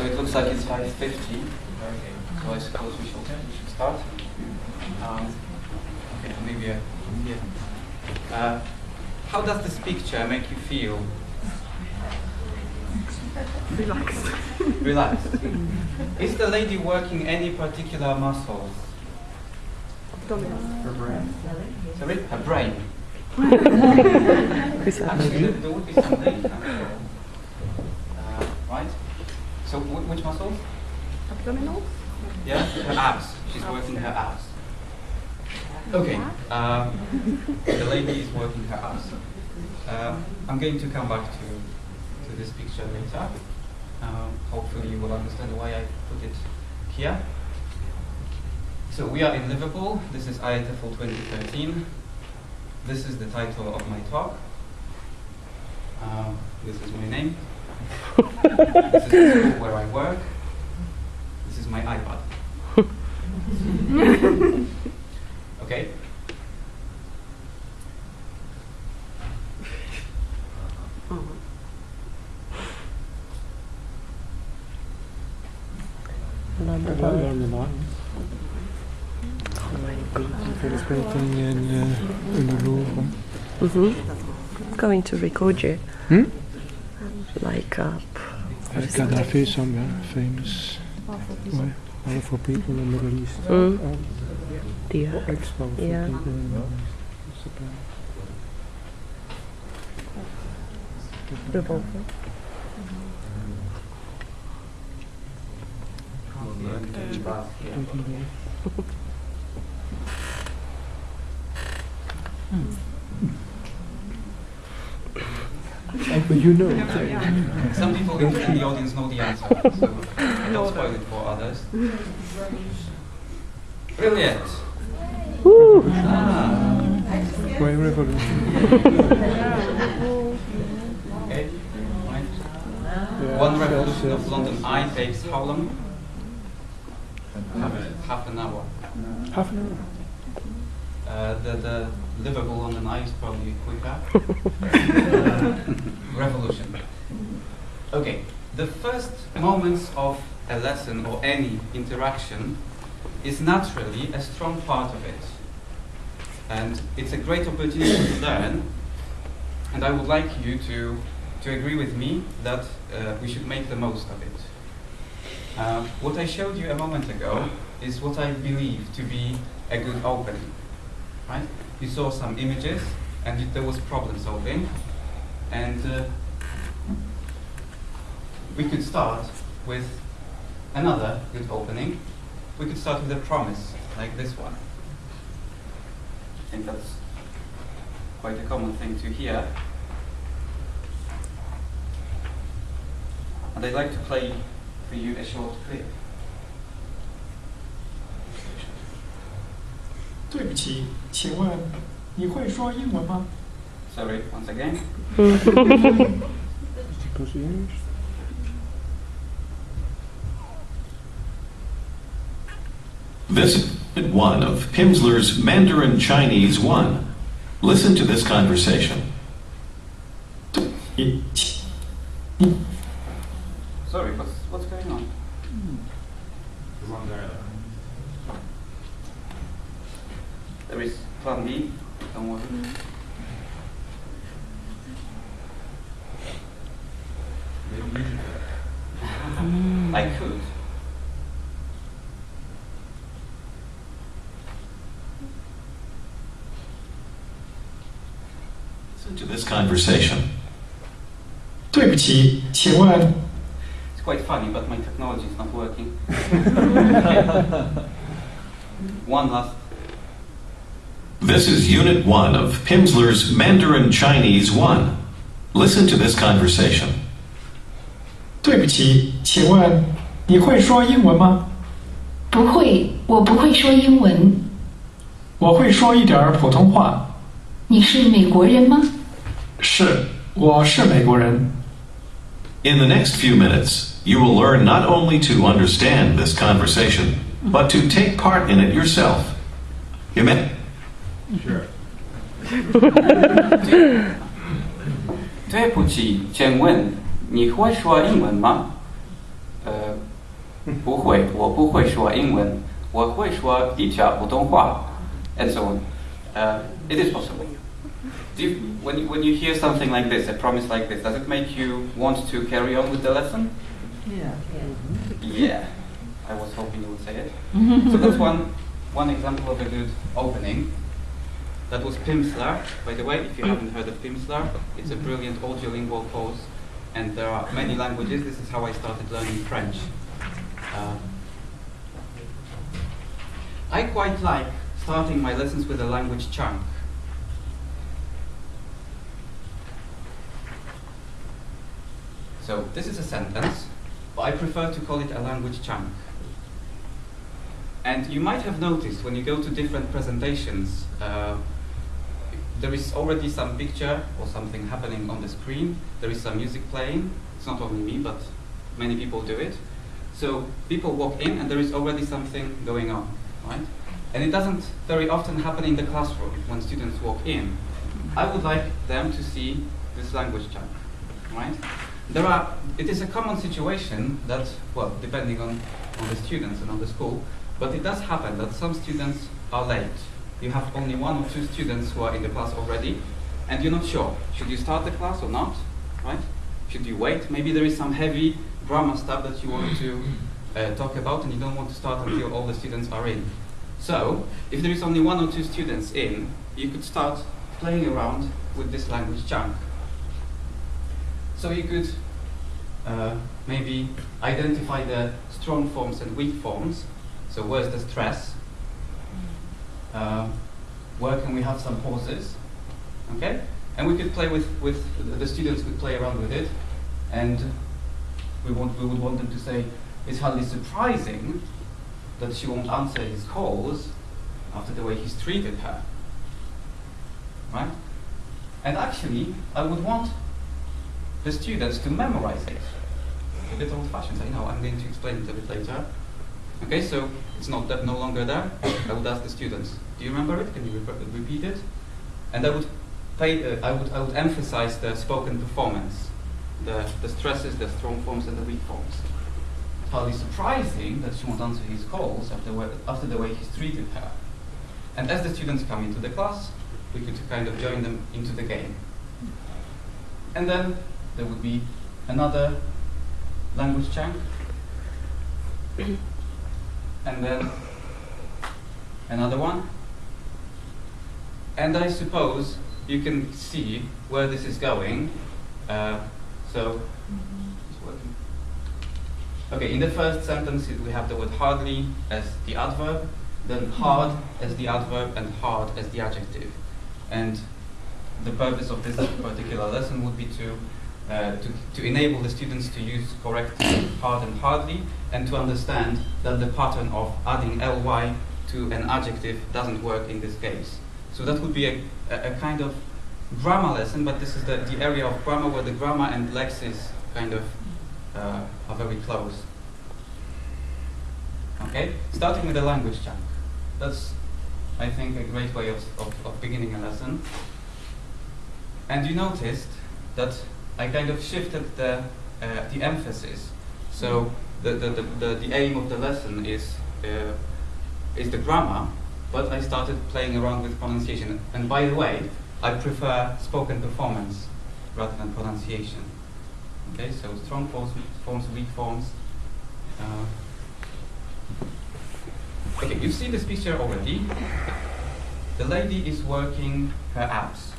so it looks like it's 5:50. So I suppose we should start. Okay, maybe how does this picture make you feel? Relaxed. Relaxed. Is the lady working any particular muscles? Abdominal. Her brain. Sorry? Her brain. Actually, there would be some data. Right? So, which muscles? Abdominal. Yeah, her abs. She's working her abs. Okay. The lady is working her abs. I'm going to come back to this picture later. Hopefully you will understand why I put it here. So we are in Liverpool. This is IATEFL 2013. This is the title of my talk. This is my name. This is the school where I work. This is my iPad. Okay. Going to record you. Like Gaddafi, some famous powerful people in the Middle East. Ex-powerful people in Japan. revolver. But you know. Some people in the audience know the answer, so don't spoil it for others. Brilliant. Why revolution? Okay, right. One revolution of London Eye takes how long? Half an hour. Half an hour. The Liverpool London Eye is probably quicker. Revolution. Okay, the first moments of a lesson or any interaction is naturally a strong part of it. And it's a great opportunity to learn. And I would like you to agree with me that we should make the most of it. What I showed you a moment ago is what I believe to be a good opening. Right? You saw some images, and there was problem solving, and we could start with another good opening. We could start with a promise, like this one. I think that's quite a common thing to hear. And I'd like to play for you a short clip. 对不起，请问你会说英文吗？ Sorry, once again. This is one of Pimsleur's Mandarin Chinese 1. Listen to this conversation. Sorry, what's going on? There is plan B, don't worry. I could. Listen to this conversation. 对不起，请问 It's quite funny, but my technology is not working. One last. This is Unit 1 of Pimsleur's Mandarin Chinese 1. Listen to this conversation. 对不起，请问你会说英文吗？不会，我不会说英文。我会说一点儿普通话。你是美国人吗？是，我是美国人。In the next few minutes, you will learn not only to understand this conversation, but to take part in it yourself. You may. Sure. 对不起，请问你会说英文吗？不会，我不会说英文，我会说一点普通话 and so on. It is possible. When you hear something like this, a promise like this, does it make you want to carry on with the lesson? Yeah. I was hoping you would say it. So that's one example of a good opening. That was Pimsleur, by the way. If you haven't heard of Pimsleur, it's a brilliant audiolingual course, and there are many languages. This is how I started learning French. I quite like starting my lessons with a language chunk. So this is a sentence, but I prefer to call it a language chunk. And you might have noticed when you go to different presentations, there is already some picture or something happening on the screen. There is some music playing. It's not only me, but many people do it. So people walk in and there is already something going on, right? And it doesn't very often happen in the classroom when students walk in. I would like them to see this language chunk, right? It is a common situation that, well, depending on the students and on the school, but it does happen that some students are late. You have only 1 or 2 students who are in the class already, and you're not sure. Should you start the class or not, right? Should you wait? Maybe there is some heavy grammar stuff that you want to talk about, and you don't want to start until all the students are in. So, if there is only 1 or 2 students in, you could start playing around with this language chunk. So you could maybe identify the strong forms and weak forms. So where's the stress? Where can we have some pauses? Okay? And we could play with the students could play around with it, and we would want them to say, it's hardly surprising that she won't answer his calls after the way he's treated her. Right? And actually, I would want the students to memorize it. It's a bit old-fashioned, I know, I'm going to explain it a bit later. Okay, so it's no longer there. I would ask the students, do you remember it? Can you repeat it? And I would emphasize the spoken performance, the stresses, the strong forms and the weak forms. It's hardly surprising that she won't answer his calls after the way he's treated her. And as the students come into the class, we could kind of join them into the game. And then there would be another language chunk, and then another one. And I suppose you can see where this is going. Okay, in the first sentence we have the word hardly as the adverb, then hard as the adverb, and hard as the adjective. And the purpose of this particular lesson would be to enable the students to use correctly hard and hardly, and to understand that the pattern of adding ly to an adjective doesn't work in this case. So that would be a kind of grammar lesson, but this is the area of grammar where the grammar and lexis kind of are very close. Okay, starting with the language chunk. That's, I think, a great way of beginning a lesson. And you noticed that I kind of shifted the emphasis. So the aim of the lesson is the grammar, but I started playing around with pronunciation. And by the way, I prefer spoken performance rather than pronunciation. Okay, so strong forms, weak forms. Okay, you see this picture already. The lady is working her abs.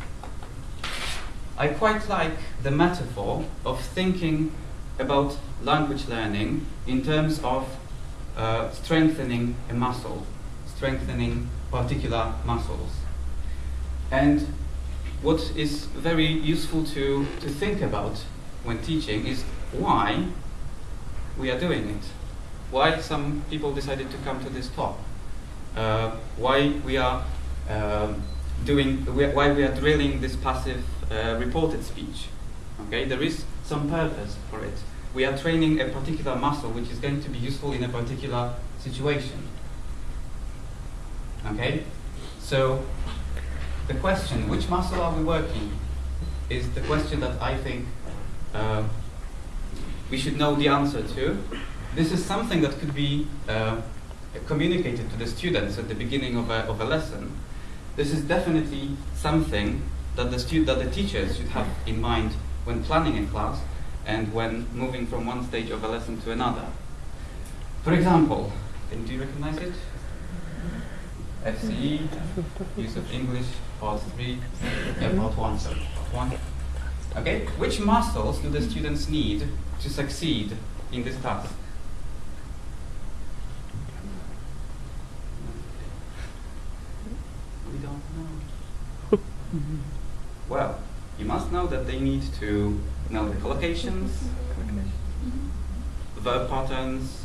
I quite like the metaphor of thinking about language learning in terms of strengthening a muscle, strengthening particular muscles. And what is very useful to think about when teaching is why we are doing it. Why some people decided to come to this talk. Why we are drilling this passive reported speech. Okay, there is some purpose for it. We are training a particular muscle which is going to be useful in a particular situation. Okay, so the question, which muscle are we working, is the question that I think we should know the answer to this is something that could be communicated to the students at the beginning of a lesson. This is definitely something that the teachers should have in mind when planning a class and when moving from one stage of a lesson to another. For example, do you recognize it? FCE, use of English, part 3, part 1, sorry, part 1. Okay, which muscles do the students need to succeed in this task? We don't know. Well, you must know that they need to know the collocations, verb patterns,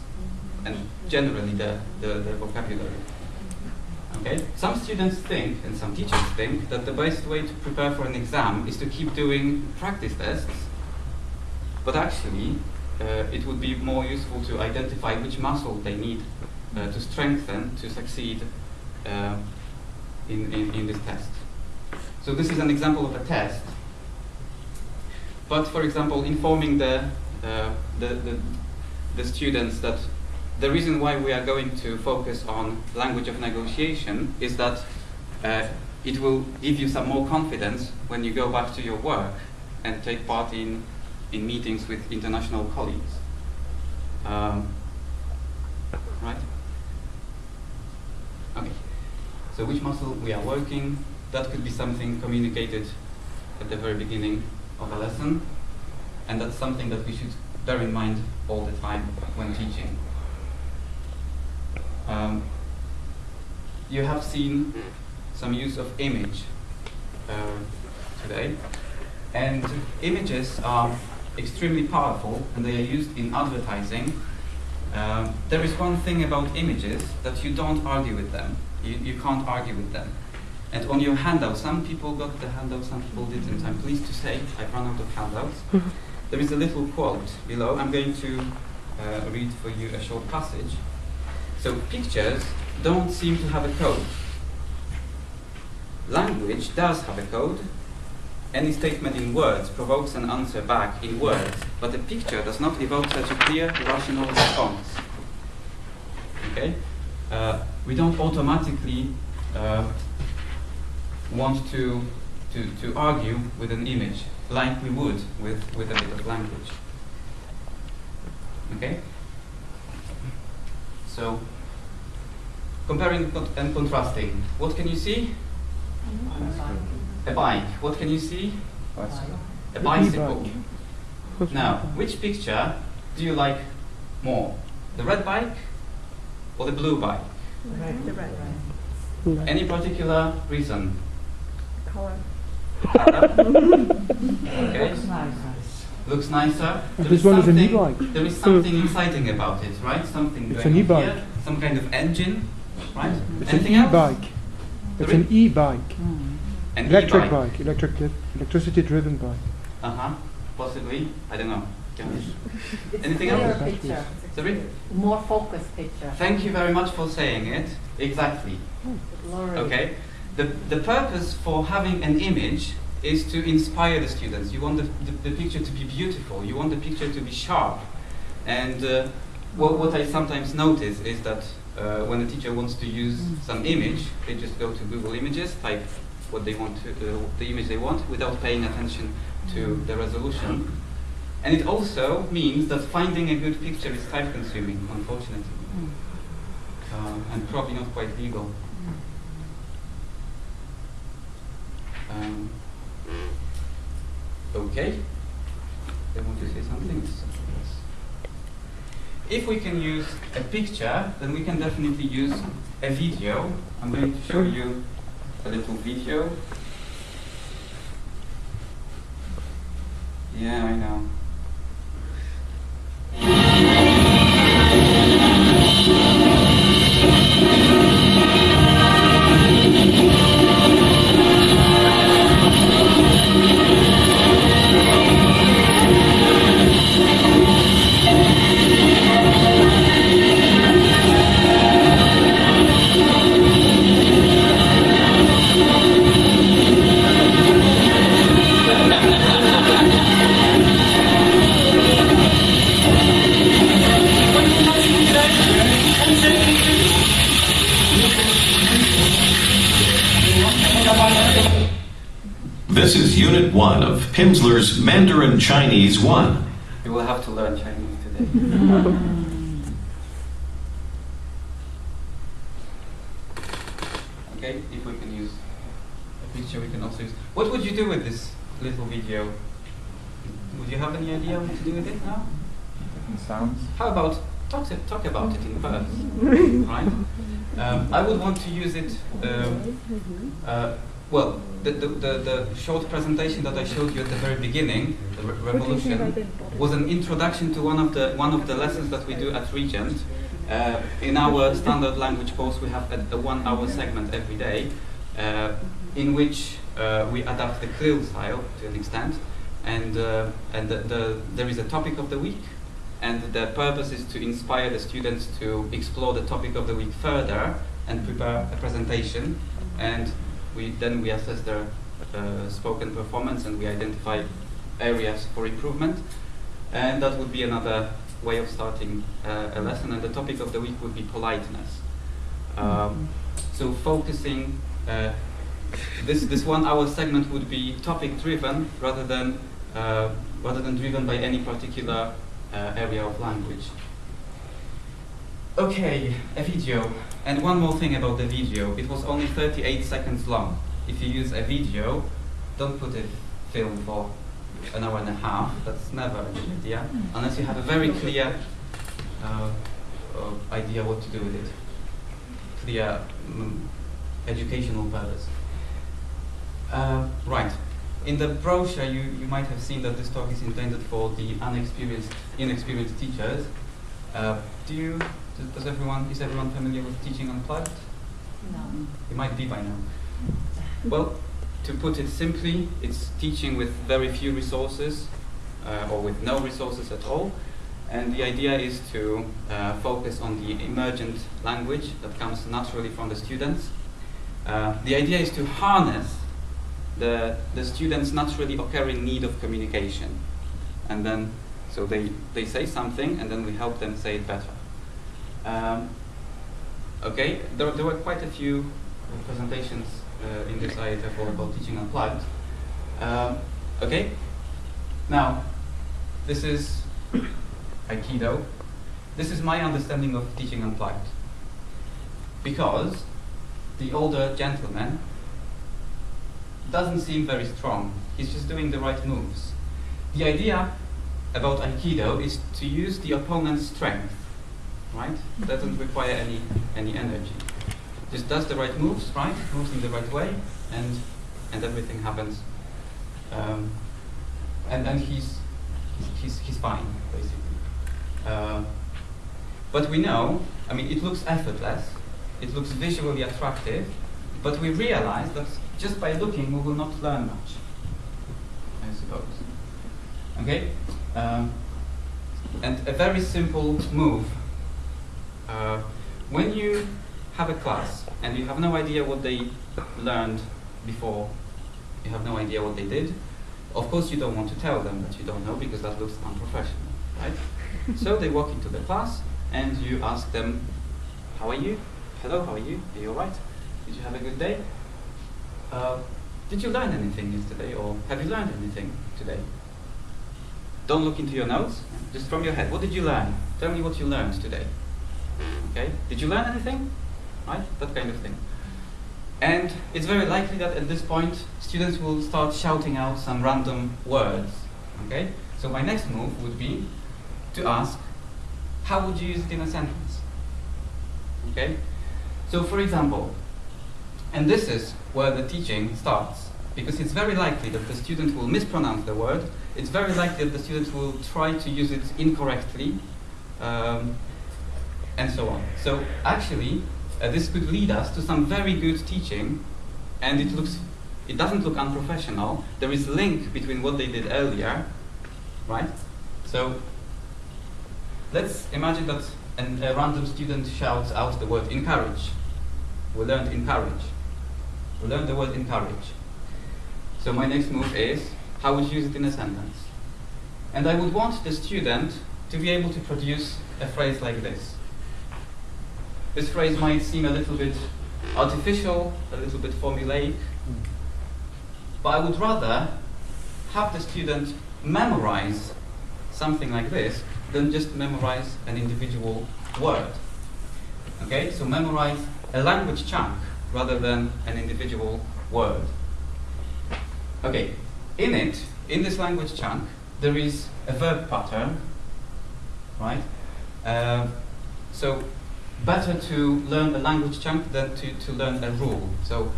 and generally the vocabulary. Okay? Some students think, and some teachers think, that the best way to prepare for an exam is to keep doing practice tests, but actually it would be more useful to identify which muscle they need to strengthen to succeed in this test. So this is an example of a test, but for example, informing the students that the reason why we are going to focus on language of negotiation is that it will give you some more confidence when you go back to your work and take part in meetings with international colleagues. Right? Okay. So which muscle we are working, that could be something communicated at the very beginning of a lesson, and that's something that we should bear in mind all the time when teaching. You have seen some use of image today, and images are extremely powerful and they are used in advertising. There is one thing about images that you don't argue with them. You can't argue with them. And on your handout, some people got the handout, some people didn't. I'm pleased to say I've run out of handouts. There is a little quote below. I'm going to read for you a short passage. So pictures don't seem to have a code. Language does have a code. Any statement in words provokes an answer back in words, but a picture does not evoke such a clear, rational response. Okay? We don't automatically want to argue with an image like we would with a bit of language. Okay? So, comparing and contrasting. What can you see? A bike. What can you see? A bicycle. Now, which picture do you like more? The red bike or the blue bike? The red. Any particular reason? Color. Okay. Looks nicer. This one is an e-bike. There is something exciting about it, right? Something It's going an on e-bike. here, some kind of engine, right? It's Anything an else? e-bike. It's an e-bike. An Electric e-bike. bike. Electricity-driven bike. Possibly. I don't know. Anything else? Picture. Sorry? More focused picture. Thank you very much for saying it. Exactly. Blurry. Okay. The purpose for having an image is to inspire the students. You want the picture to be beautiful. You want the picture to be sharp. And what I sometimes notice is that when a teacher wants to use some image, they just go to Google Images, type what they want to, the image they want, without paying attention to the resolution. And it also means that finding a good picture is time-consuming, unfortunately, and probably not quite legal. Okay. They want to say something. If we can use a picture, then we can definitely use a video. I'm going to show you a little video. Yeah, I know. This is Unit 1 of Pimsleur's Mandarin Chinese 1. You will have to learn Chinese today. Okay, if we can use a picture, we can also use. What would you do with this little video? Would you have any idea what to do with it now? Sounds. How about talk about it in verse, right? I would want to use it. Well, the short presentation that I showed you at the very beginning, the revolution, was an introduction to one of the lessons that we do at Regent. In our standard language course, we have a 1 hour segment every day, in which we adapt the Krill style to an extent, and there is a topic of the week, and the purpose is to inspire the students to explore the topic of the week further and prepare a presentation, and then we assess their spoken performance and we identify areas for improvement, and that would be another way of starting a lesson. And the topic of the week would be politeness. So focusing this 1 hour segment would be topic driven rather than driven by any particular area of language. Okay, a video. And one more thing about the video. It was only 38 seconds long. If you use a video, don't put it film for an hour and a half. That's never a good idea, unless you have a very clear idea what to do with it. Clear educational purpose. Right. In the brochure, you might have seen that this talk is intended for the inexperienced teachers. Is everyone familiar with teaching unplugged? No. You might be by now. Well, to put it simply, it's teaching with very few resources, or with no resources at all. And the idea is to focus on the emergent language that comes naturally from the students. The idea is to harness the students' naturally occurring need of communication. And then, so they say something, and then we help them say it better. Okay, there were quite a few presentations in this IATEFL about teaching unplugged. Okay, now, this is Aikido. This is my understanding of teaching unplugged. Because the older gentleman doesn't seem very strong. He's just doing the right moves. The idea about Aikido is to use the opponent's strength, right? It doesn't require any energy. Just does the right moves, right? Moves in the right way, and everything happens. And he's fine, basically. But we know, I mean, it looks effortless, it looks visually attractive, but we realize that just by looking, we will not learn much, I suppose. Okay? And a very simple move. When you have a class and you have no idea what they learned before, you have no idea what they did, of course you don't want to tell them that you don't know, because that looks unprofessional, right? So they walk into the class and you ask them, how are you? Hello, how are you? Are you alright? Did you have a good day? Did you learn anything yesterday, or have you learned anything today? Don't look into your notes, just from your head. What did you learn? Tell me what you learned today. Okay? Did you learn anything? Right? That kind of thing. And it's very likely that at this point, students will start shouting out some random words. Okay? So my next move would be to ask, how would you use it in a sentence? Okay? So for example, and this is where the teaching starts, because it's very likely that the student will mispronounce the word, it's very likely that the student will try to use it incorrectly, and so on. So actually, this could lead us to some very good teaching, and it doesn't look unprofessional. There is a link between what they did earlier, right? So let's imagine that a random student shouts out the word encourage. We learned encourage. We learned the word encourage. So my next move is, how would you use it in a sentence? And I would want the student to be able to produce a phrase like this. This phrase might seem a little bit artificial, a little bit formulaic, But I would rather have the student memorize something like this than just memorize an individual word. Okay, so memorize a language chunk rather than an individual word. Okay, in this language chunk, there is a verb pattern, right? So better to learn a language chunk than to learn a rule. So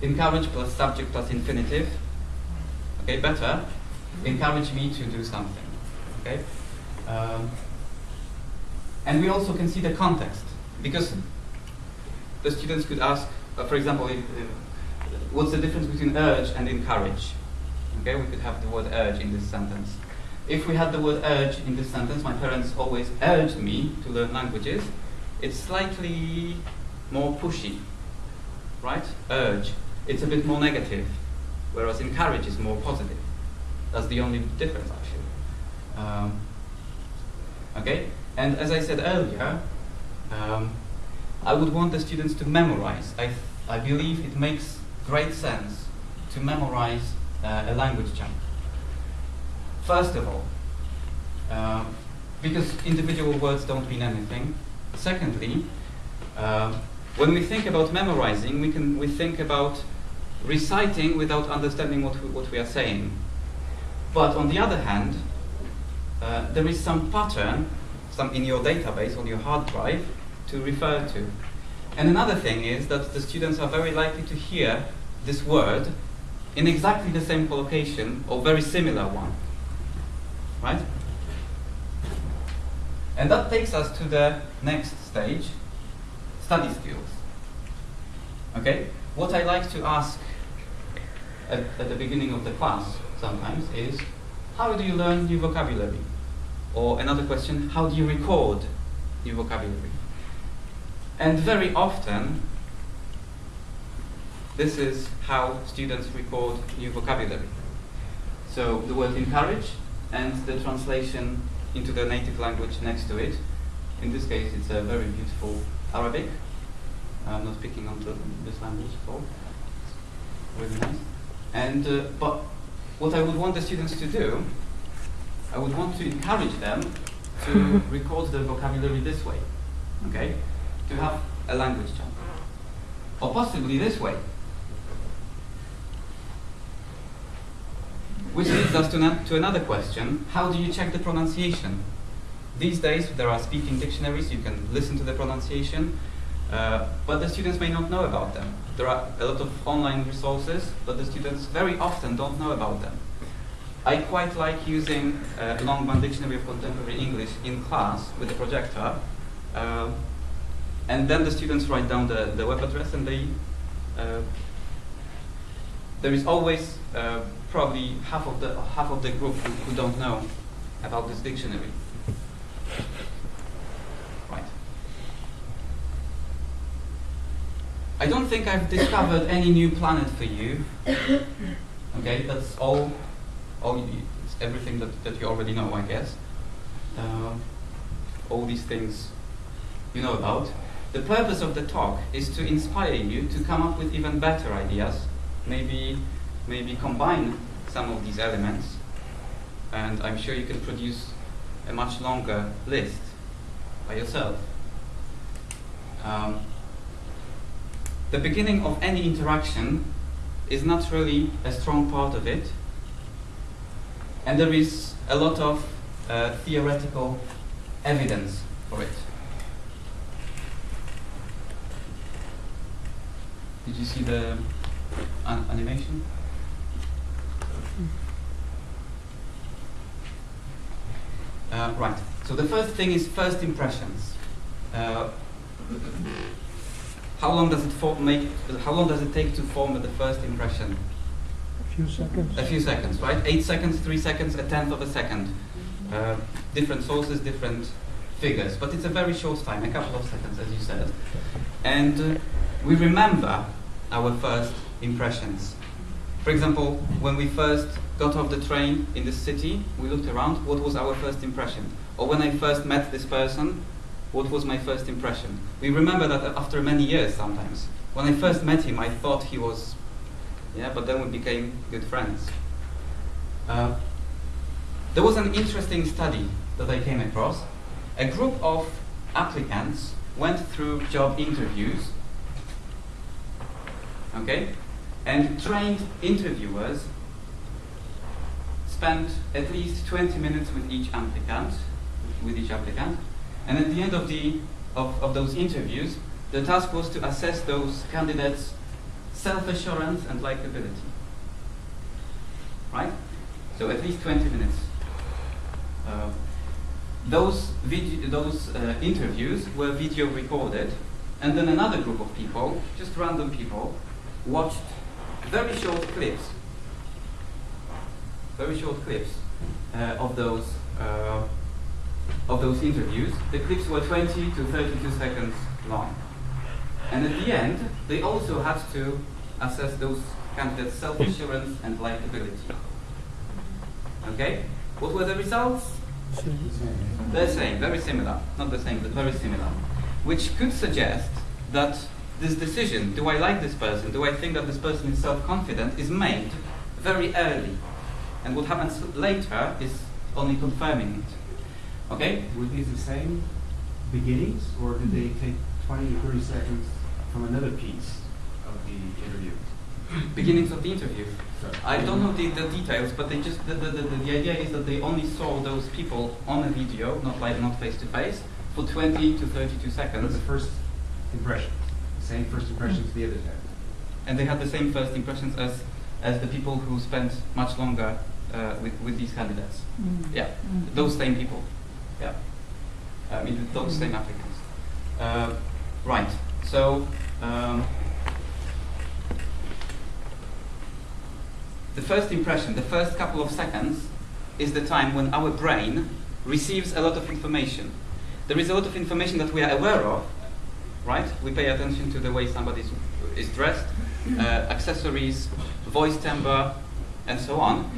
encourage plus subject plus infinitive. Okay, better encourage me to do something. Okay, and we also can see the context, because the students could ask, for example, what's the difference between urge and encourage? Okay, we could have the word urge in this sentence. If we had the word urge in this sentence, my parents always urged me to learn languages. It's slightly more pushy, right? Urge. It's a bit more negative, whereas encourage is more positive. That's the only difference, actually. Okay, and as I said earlier, I would want the students to memorize. I believe it makes great sense to memorize a language chunk. First of all, because individual words don't mean anything. Secondly, when we think about memorizing, we think about reciting without understanding what we are saying. But on the other hand, there is some pattern, some in your database, on your hard drive, to refer to. And another thing is that the students are very likely to hear this word in exactly the same collocation or very similar one, right? And that takes us to the next stage, study skills. Okay? What I like to ask at the beginning of the class sometimes is, how do you learn new vocabulary? Or another question, how do you record new vocabulary? And very often, this is how students record new vocabulary. So the word encourage and the translation into the native language next to it. In this case, it's a very beautiful Arabic. I'm not picking on this language at all. It's really nice. And but what I would want the students to do, I would want to encourage them to record the vocabulary this way. Okay, to have a language chunk, or possibly this way. Which leads us to another question: how do you check the pronunciation? These days there are speaking dictionaries, you can listen to the pronunciation, but the students may not know about them. There are a lot of online resources, but the students very often don't know about them. I quite like using a Longman Dictionary of Contemporary English in class with a projector, and then the students write down the web address, and there is always probably half of the group who don't know about this dictionary. Right. I don't think I've discovered any new planet for you. Okay, that's all. It's everything that you already know, I guess. All these things you know about. The purpose of the talk is to inspire you to come up with even better ideas. Maybe combine some of these elements, and I'm sure you can produce a much longer list by yourself. The beginning of any interaction is not really a strong part of it, and there is a lot of theoretical evidence for it. Did you see the animation? Right. So the first thing is first impressions. How long does it take to form the first impression? A few seconds. A few seconds, right? 8 seconds, 3 seconds, a tenth of a second. Different sources, different figures, but it's a very short time, a couple of seconds, as you said. And we remember our first impressions. For example, when we first got off the train in the city, we looked around, what was our first impression? Or when I first met this person, what was my first impression? We remember that after many years sometimes. When I first met him, I thought he was Yeah, but then we became good friends. There was an interesting study that I came across. A group of applicants went through job interviews, okay, and trained interviewers spent at least 20 minutes with each applicant, and at the end of those interviews, the task was to assess those candidates' self-assurance and likability. Right? So at least 20 minutes. Those interviews were video recorded, and then another group of people, just random people, watched very short clips of those interviews. The clips were 20 to 32 seconds long. And at the end, they also had to assess those candidates' self-assurance and likability. Okay? What were the results? The same, very similar. Not the same, but very similar. Which could suggest that this decision, do I like this person, do I think that this person is self-confident, is made very early. And what happens later is only confirming it. Okay? Were these the same beginnings, or did they take 20 or 30 seconds from another piece of the interview? Beginnings of the interview. I don't know the details, but they just the idea is that they only saw those people on a video, not face to face, for 20 to 32 seconds. But the first impression, the same first impressions the other time. And they had the same first impressions as the people who spent much longer with these candidates. Yeah, those same people. Yeah, I mean those same applicants. Right. So. The first impression, the first couple of seconds, is the time when our brain receives a lot of information. There is a lot of information that we are aware of, right? We pay attention to the way somebody is dressed, accessories, voice timbre, and so on.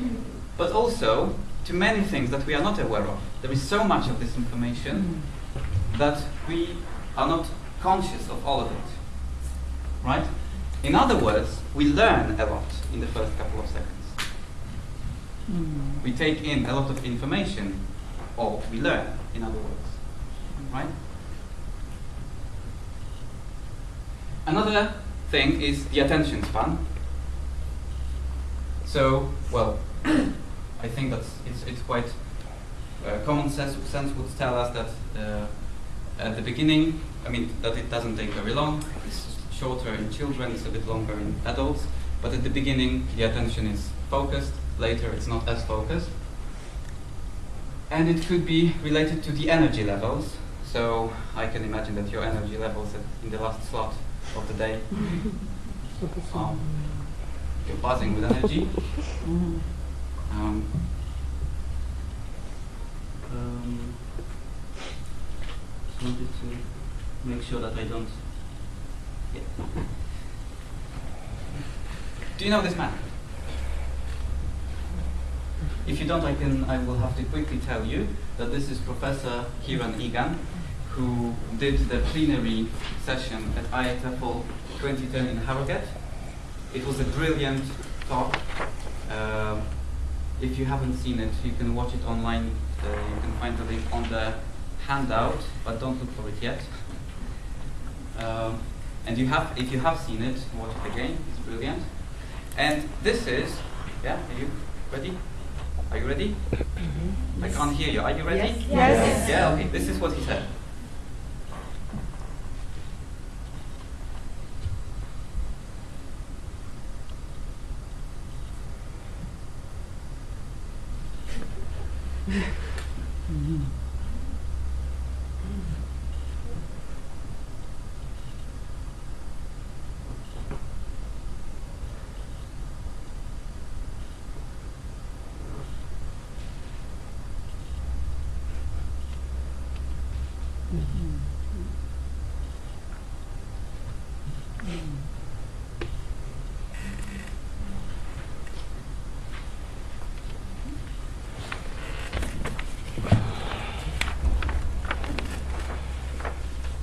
But also to many things that we are not aware of. There is so much of this information that we are not conscious of all of it, right? In other words, we learn a lot in the first couple of seconds. We take in a lot of information, or we learn, in other words, right? Another thing is the attention span. So, well, I think that it's quite common sense would tell us that at the beginning, I mean, that it doesn't take very long. It's shorter in children, it's a bit longer in adults, but at the beginning the attention is focused, later it's not as focused. And it could be related to the energy levels, so I can imagine that your energy levels in the last slot of the day, you're buzzing with energy. Just wanted to make sure that I don't. Yeah. Do you know this man? If you don't, I will have to quickly tell you that this is Professor Kieran Igan, who did the plenary session at IATEFL 2010 in Harrogate. It was a brilliant talk. If you haven't seen it, you can watch it online. You can find the link on the handout, but don't look for it yet. And if you have seen it, watch it again. It's brilliant. And this is, yeah, are you ready? Are you ready? I can't hear you. Are you ready? Yes. Yes. Yeah, okay. This is what he said.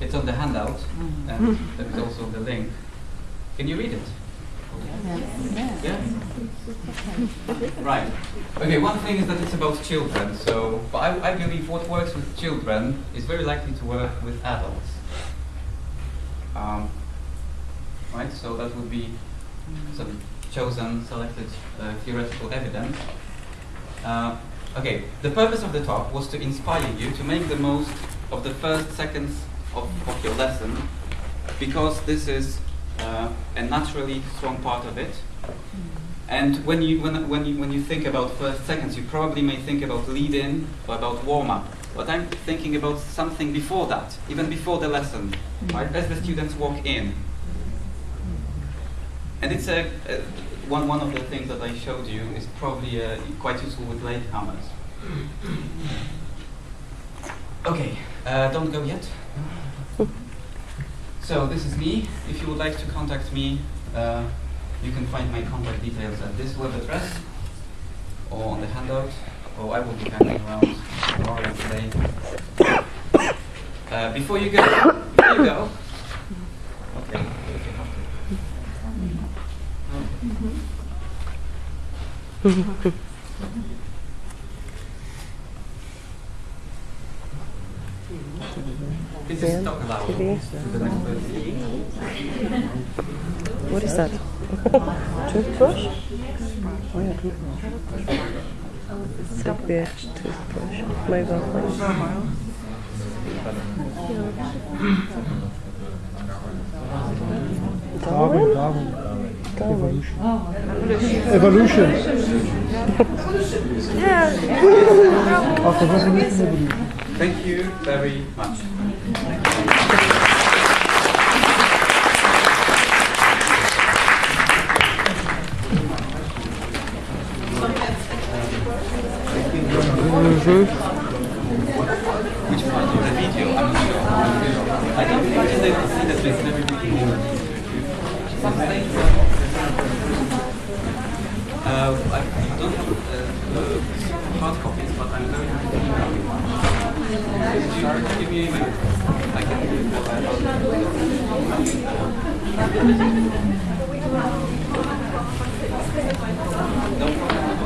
It's on the handout, and there is also the link. Can you read it? Yeah? Right. Okay, one thing is that it's about children, so but I believe what works with children is very likely to work with adults. Right, so that would be some chosen, selected theoretical evidence. Okay, the purpose of the talk was to inspire you to make the most of the first seconds of your lesson, because this is a naturally strong part of it. And when you think about first seconds, you probably may think about lead-in or about warm-up. But I'm thinking about something before that, even before the lesson, right? As the students walk in. And it's one of the things that I showed you is probably quite useful with latecomers. Okay, don't go yet. So this is me. If you would like to contact me, you can find my contact details at this web address or on the handout, or I will be hanging around tomorrow today. Before you go, okay. This is talk aloud. What is that? Toothbrush? Oh yeah, toothbrush. Toothbrush, toothbrush. Mobile phone. Darwin. Evolution. Yeah. After revolution, evolution. Thank you very much. Which part of the video? I'm not sure. I don't think it's able to see that there's very beginning. I don't have hard copies, but I'm very happy to email you one. Give me an email. I can do it. No problem.